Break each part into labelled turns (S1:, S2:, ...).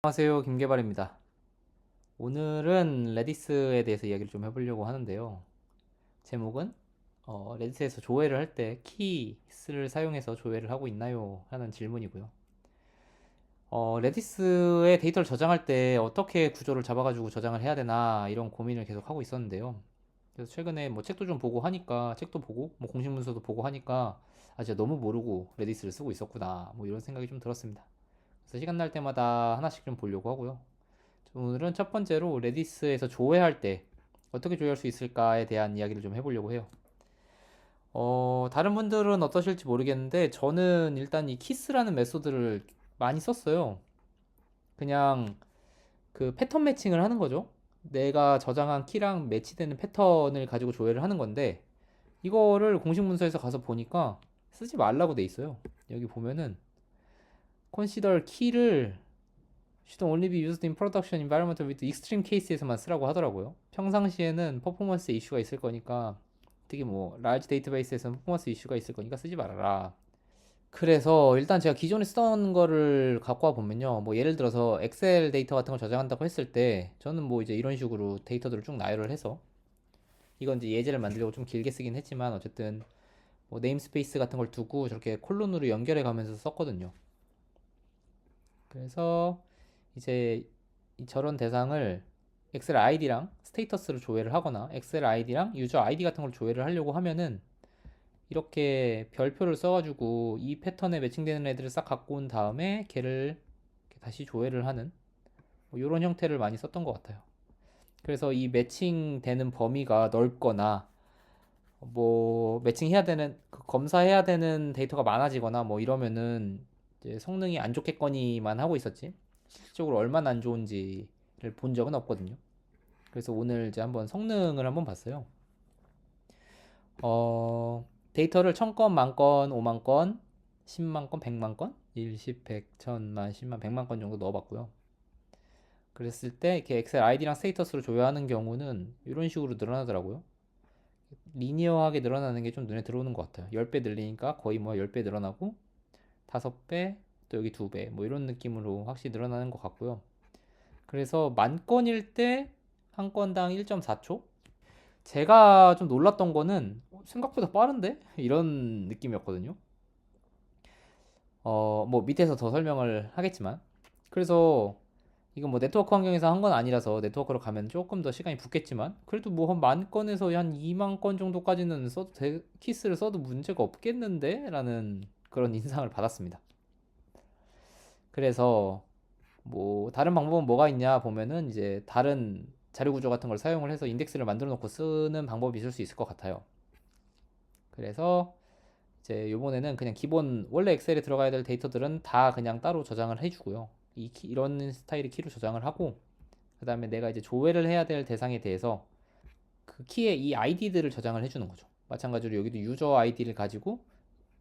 S1: 안녕하세요, 김계발입니다. 오늘은 레디스에 대해서 이야기를 좀 해보려고 하는데요. 제목은 레디스에서 조회를 할 때 키스를 사용해서 조회를 하고 있나요? 하는 질문이고요. 레디스에 데이터를 저장할 때 어떻게 구조를 잡아가지고 저장을 해야 되나 이런 고민을 계속 하고 있었는데요. 그래서 최근에 뭐 책도 좀 보고 하니까 책도 보고 뭐 공식 문서도 보고 하니까 진짜 너무 모르고 레디스를 쓰고 있었구나 뭐 이런 생각이 좀 들었습니다. 그래서 시간 날 때마다 하나씩 좀 보려고 하고요. 오늘은 첫 번째로 레디스에서 조회할 때 어떻게 조회할 수 있을까에 대한 이야기를 좀 해보려고 해요. 다른 분들은 어떠실지 모르겠는데 저는 일단 이 키스라는 메소드를 많이 썼어요. 그냥 그 패턴 매칭을 하는 거죠. 내가 저장한 키랑 매치되는 패턴을 가지고 조회를 하는 건데 이거를 공식 문서에서 가서 보니까 쓰지 말라고 돼 있어요. 여기 보면은 consider key를 should only be used in production environment with extreme cases에서만 쓰라고 하더라고요. 평상시에는 퍼포먼스 이슈가 있을 거니까 특히 뭐 large 데이터베이스에서는 퍼포먼스 이슈가 있을 거니까 쓰지 말아라. 그래서 일단 제가 기존에 쓰던 거를 갖고 와 보면요. 뭐 예를 들어서 엑셀 데이터 같은 걸 저장한다고 했을 때 저는 뭐 이제 이런 식으로 데이터들을 쭉 나열을 해서 이건 이제 예제를 만들려고 좀 길게 쓰긴 했지만 어쨌든 뭐 네임스페이스 같은 걸 두고 저렇게 콜론으로 연결해 가면서 썼거든요. 그래서 이제 저런 대상을 엑셀 아이디랑 스테이터스로 조회를 하거나 엑셀 아이디랑 유저 아이디 같은 걸 조회를 하려고 하면은 이렇게 별표를 써가지고 이 패턴에 매칭되는 애들을 싹 갖고 온 다음에 걔를 다시 조회를 하는 뭐 이런 형태를 많이 썼던 것 같아요. 그래서 이 매칭되는 범위가 넓거나 뭐 매칭해야 되는 검사해야 되는 데이터가 많아지거나 뭐 이러면은 이제 성능이 안 좋겠거니만 하고 있었지 실질적으로 얼마나 안 좋은지를 본 적은 없거든요. 그래서 오늘 이제 한번 성능을 한번 봤어요. 데이터를 1000건, 만건, 5만 건, 10만 건, 100만 건, 1, 10, 100, 1000만, 10만, 100만 건 정도 넣어봤고요. 그랬을 때 이렇게 엑셀 아이디랑 스테이터스로 조회하는 경우는 이런 식으로 늘어나더라고요. 리니어하게 늘어나는 게 좀 눈에 들어오는 것 같아요. 10배 늘리니까 거의 뭐 10배 늘어나고 5배, 또 여기 2배 뭐 이런 느낌으로 확실히 늘어나는 것 같고요. 그래서 만 건일 때 한 건당 1.4초? 제가 좀 놀랐던 거는 생각보다 빠른데? 이런 느낌이었거든요. 뭐 밑에서 더 설명을 하겠지만. 그래서 이건 뭐 네트워크 환경에서 한 건 아니라서 네트워크로 가면 조금 더 시간이 붙겠지만 그래도 뭐 한 만 건에서 한 2만 건 정도까지는 키스를 써도 문제가 없겠는데? 라는 그런 인상을 받았습니다. 그래서 뭐 다른 방법은 뭐가 있냐 보면은 이제 다른 자료 구조 같은 걸 사용을 해서 인덱스를 만들어 놓고 쓰는 방법이 있을 수 있을 것 같아요. 그래서 이제 요번에는 그냥 기본 원래 엑셀에 들어가야 될 데이터들은 다 그냥 따로 저장을 해주고요. 이런 스타일의 키로 저장을 하고 그 다음에 내가 이제 조회를 해야 될 대상에 대해서 그 키의 이 아이디들을 저장을 해주는 거죠. 마찬가지로 여기도 유저 아이디를 가지고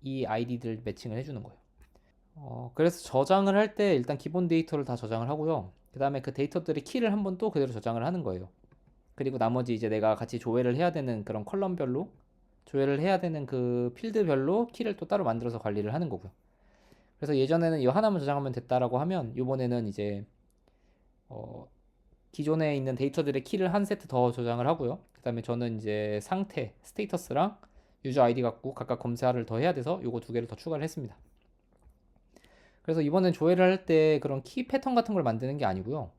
S1: 이 아이디들 매칭을 해주는 거예요. 그래서 저장을 할 때 일단 기본 데이터를 다 저장을 하고요. 그 다음에 그 데이터들의 키를 한번 또 그대로 저장을 하는 거예요. 그리고 나머지 이제 내가 같이 조회를 해야 되는 그런 컬럼별로 조회를 해야 되는 그 필드별로 키를 또 따로 만들어서 관리를 하는 거고요. 그래서 예전에는 이 하나만 저장하면 됐다라고 하면 이번에는 이제 어, 기존에 있는 데이터들의 키를 한 세트 더 저장을 하고요. 그 다음에 저는 이제 상태, 스테이터스랑 유저 아이디 갖고 각각 검사를 더 해야 돼서 요거 두 개를 더 추가를 했습니다. 그래서 이번엔 조회를 할 때 그런 키 패턴 같은 걸 만드는 게 아니고요.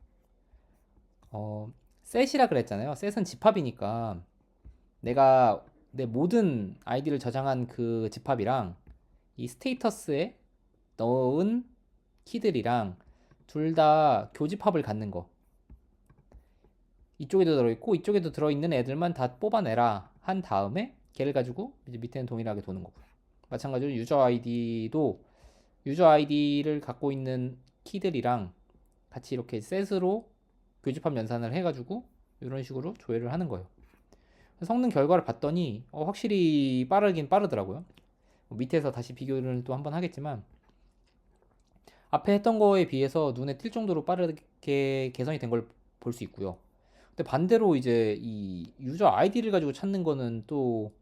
S1: 셋이라 그랬잖아요. 셋은 집합이니까 내가 내 모든 아이디를 저장한 그 집합이랑 이 스테이터스에 넣은 키들이랑 둘 다 교집합을 갖는 거. 이쪽에도 들어있고 이쪽에도 들어있는 애들만 다 뽑아내라 한 다음에 걔를 가지고 이제 밑에는 동일하게 도는 거고요. 마찬가지로 유저 아이디도 유저 아이디를 갖고 있는 키들이랑 같이 이렇게 셋으로 교집합 연산을 해가지고 이런 식으로 조회를 하는 거예요. 성능 결과를 봤더니 확실히 빠르긴 빠르더라고요. 밑에서 다시 비교를 또 한번 하겠지만 앞에 했던 거에 비해서 눈에 띌 정도로 빠르게 개선이 된 걸 볼 수 있고요. 근데 반대로 이제 이 유저 아이디를 가지고 찾는 거는 또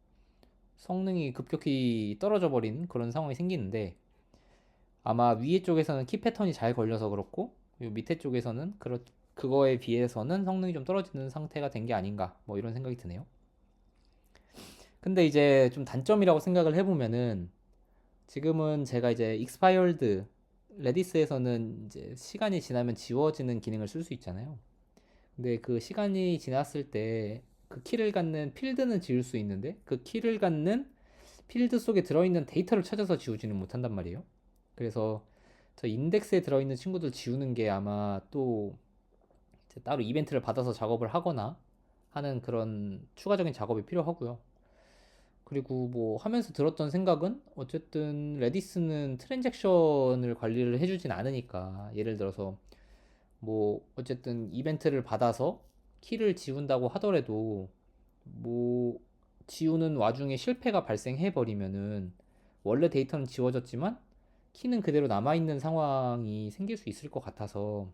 S1: 성능이 급격히 떨어져 버린 그런 상황이 생기는데 아마 위에 쪽에서는 키 패턴이 잘 걸려서 그렇고 요 밑에 쪽에서는 그거에 비해서는 성능이 좀 떨어지는 상태가 된 게 아닌가 뭐 이런 생각이 드네요. 근데 이제 좀 단점이라고 생각을 해보면은 지금은 제가 이제 익스파이얼드 레디스에서는 이제 시간이 지나면 지워지는 기능을 쓸 수 있잖아요. 근데 그 시간이 지났을 때 그 키를 갖는 필드는 지울 수 있는데 그 키를 갖는 필드 속에 들어있는 데이터를 찾아서 지우지는 못한단 말이에요. 그래서 저 인덱스에 들어있는 친구들 지우는 게 아마 또 따로 이벤트를 받아서 작업을 하거나 하는 그런 추가적인 작업이 필요하고요. 그리고 뭐 하면서 들었던 생각은 어쨌든 레디스는 트랜잭션을 관리를 해주진 않으니까 예를 들어서 뭐 어쨌든 이벤트를 받아서 키를 지운다고 하더라도 뭐 지우는 와중에 실패가 발생해 버리면은 원래 데이터는 지워졌지만 키는 그대로 남아있는 상황이 생길 수 있을 것 같아서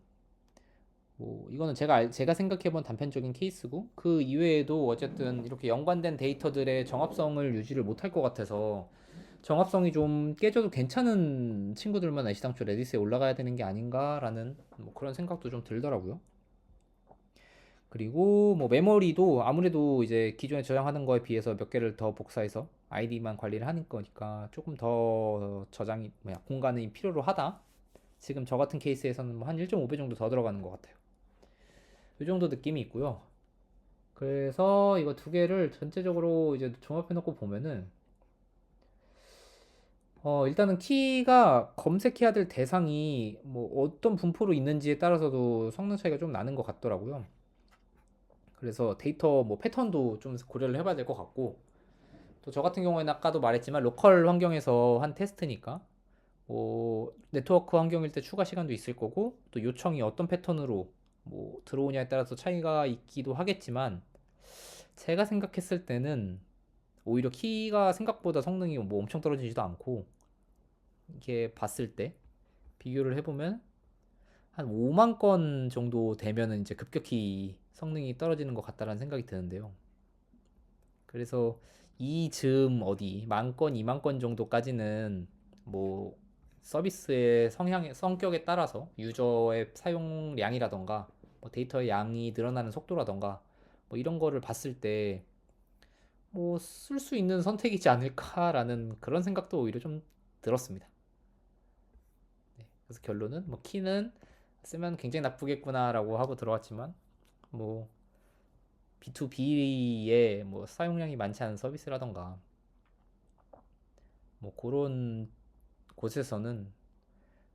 S1: 뭐 이거는 제가 생각해본 단편적인 케이스고 그 이외에도 어쨌든 이렇게 연관된 데이터들의 정합성을 유지를 못할 것 같아서 정합성이 좀 깨져도 괜찮은 친구들만 애시당초 레디스에 올라가야 되는 게 아닌가라는 뭐 그런 생각도 좀 들더라고요. 그리고 뭐 메모리도 아무래도 이제 기존에 저장하는 거에 비해서 몇 개를 더 복사해서 아이디만 관리를 하는 거니까 조금 더 저장이 뭐야 공간이 필요로 하다. 지금 저 같은 케이스에서는 뭐한 1.5배 정도 더 들어가는 것 같아요. 이 정도 느낌이 있고요. 그래서 이거 두 개를 전체적으로 이제 종합해 놓고 보면은 일단은 키가 검색해야 될 대상이 뭐 어떤 분포로 있는지에 따라서도 성능 차이가 좀 나는 것 같더라고요. 그래서 데이터 뭐 패턴도 좀 고려를 해봐야 될 것 같고 또 저 같은 경우에는 아까도 말했지만 로컬 환경에서 한 테스트니까 뭐 네트워크 환경일 때 추가 시간도 있을 거고 또 요청이 어떤 패턴으로 뭐 들어오냐에 따라서 차이가 있기도 하겠지만 제가 생각했을 때는 오히려 키가 생각보다 성능이 뭐 엄청 떨어지지도 않고 이렇게 봤을 때 비교를 해보면 한 5만 건 정도 되면은 이제 급격히 성능이 떨어지는 것 같다라는 생각이 드는데요. 그래서 이 즈음 어디 만 건, 2만 건 정도까지는 뭐 서비스의 성격에 따라서 유저의 사용량이라던가 뭐 데이터의 양이 늘어나는 속도라던가 뭐 이런 거를 봤을 때 뭐 쓸 수 있는 선택이지 않을까라는 그런 생각도 오히려 좀 들었습니다. 네, 그래서 결론은 뭐 키는 쓰면 굉장히 나쁘겠구나라고 하고 들어왔지만 뭐 B2B의 뭐 사용량이 많지 않은 서비스라던가 뭐 그런 곳에서는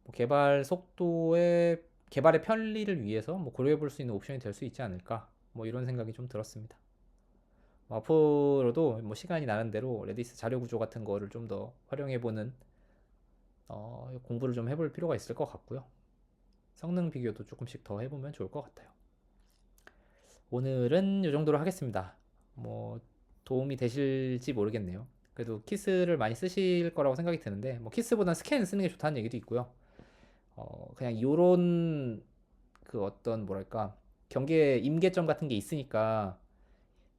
S1: 뭐 개발 속도의 개발의 편리를 위해서 뭐 고려해 볼 수 있는 옵션이 될 수 있지 않을까 뭐 이런 생각이 좀 들었습니다. 뭐 앞으로도 뭐 시간이 나는 대로 레디스 자료 구조 같은 거를 좀 더 활용해 보는 공부를 좀 해볼 필요가 있을 것 같고요. 성능 비교도 조금씩 더 해보면 좋을 것 같아요. 오늘은 이 정도로 하겠습니다. 뭐 도움이 되실지 모르겠네요. 그래도 키스를 많이 쓰실 거라고 생각이 드는데 뭐 키스보다는 스캔 쓰는 게 좋다는 얘기도 있고요. 그냥 요런 그 어떤 뭐랄까 경계 임계점 같은 게 있으니까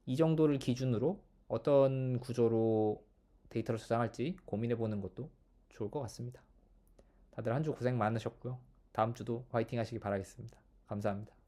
S1: 이 정도를 기준으로 어떤 구조로 데이터를 저장할지 고민해 보는 것도 좋을 것 같습니다. 다들 한 주 고생 많으셨고요. 다음 주도 화이팅 하시기 바라겠습니다. 감사합니다.